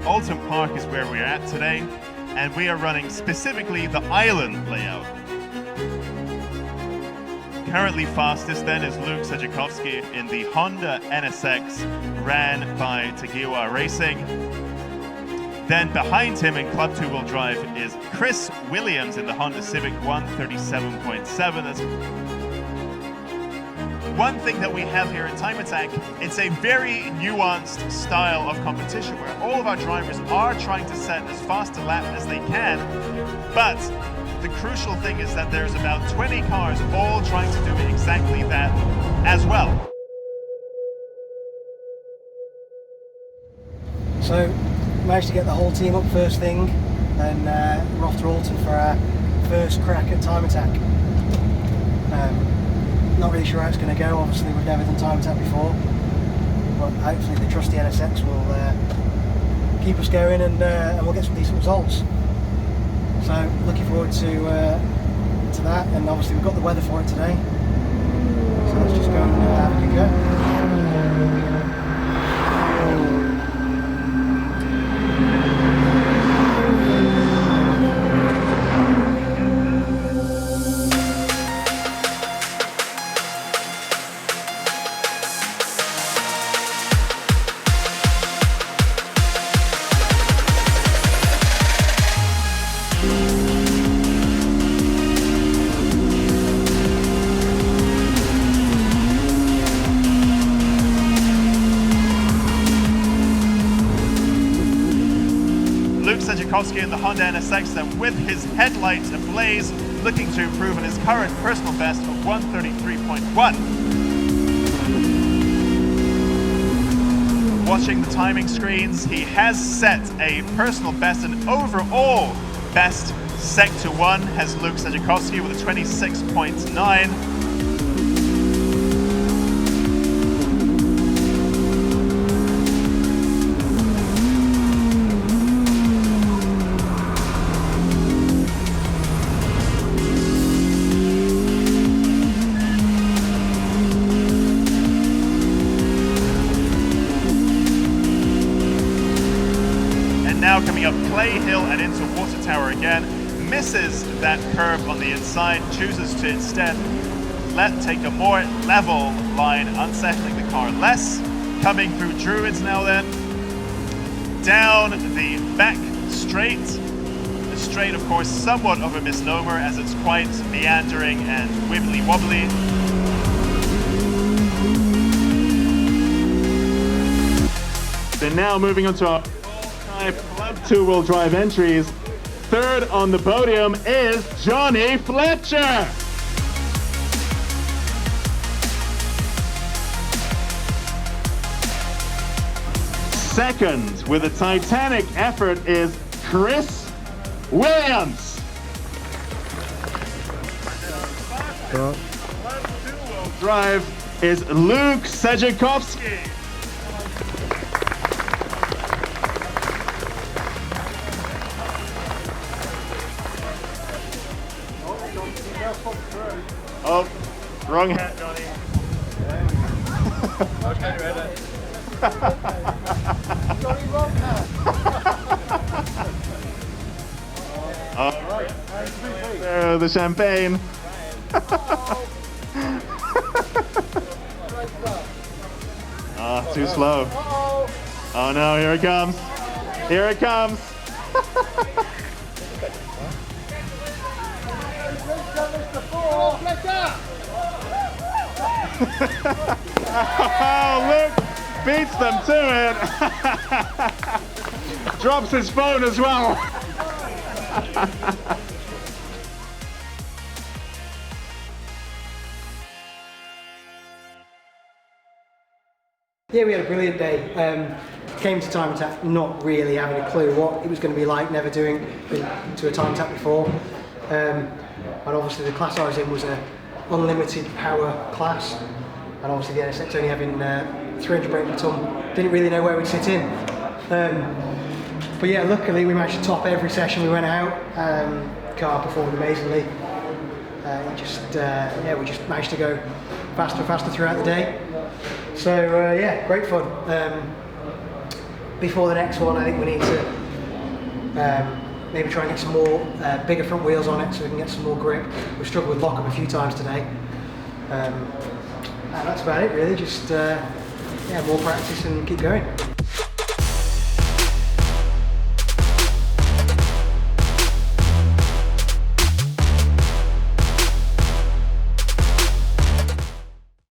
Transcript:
Oulton Park is where we're at today, and we are running specifically the island layout. Currently fastest then is Luke Sejakowski in the Honda NSX ran by Tegiwa Racing. Then behind him in Club 2-wheel drive is Chris Williams in the Honda Civic 137.7. That's one thing that we have here at Time Attack. It's a very nuanced style of competition where all of our drivers are trying to set as fast a lap as they can, but the crucial thing is that there's about 20 cars all trying to do exactly that as well. So, managed to get the whole team up first thing, and we're off to Oulton for our first crack at Time Attack. Not really sure how it's going to go. Obviously we've never done Time Attack before, but hopefully the trusty NSX will keep us going, and we'll get some decent results. So looking forward to that, and obviously we've got the weather for it today, so let's just go and have a good go. Luke Sejakowski in the Honda NSX then with his headlights ablaze, looking to improve on his current personal best of 133.1. Watching the timing screens, he has set a personal best, and overall best Sector 1 has Luke Sejakowski with a 26.9. Now coming up Clay Hill and into Water Tower again, misses that curve on the inside, chooses to instead take a more level line, unsettling the car less. Coming through Druids now then, down the back straight. The straight, of course, somewhat of a misnomer as it's quite meandering and wibbly wobbly. Then now moving on to our Club 2-wheel drive entries. Third on the podium is Johnny Fletcher. Second with a titanic effort is Chris Williams. Club 2-wheel drive is Luke Sejakowski. Oh, wrong hat, Johnny. Okay, ready. Johnny, wrong hat. All right. There, the champagne. Ah, too slow. Oh no, here it comes. Here it comes. Oh, Luke beats them to it. Drops his phone as well. Yeah, we had a brilliant day. Came to Time Attack not really having a clue what it was going to be like, never been to a Time Attack before. And obviously the class I was in was a unlimited power class, and obviously the NSX only having 300 brake per tonne, didn't really know where we'd sit in. But yeah, luckily we managed to top every session we went out. Car performed amazingly. We just managed to go faster and faster throughout the day. So yeah, great fun. before the next one, I think we need to maybe try and get some more bigger front wheels on it so we can get some more grip. We've struggled with lock-up a few times today. And that's about it really, just more practice and keep going.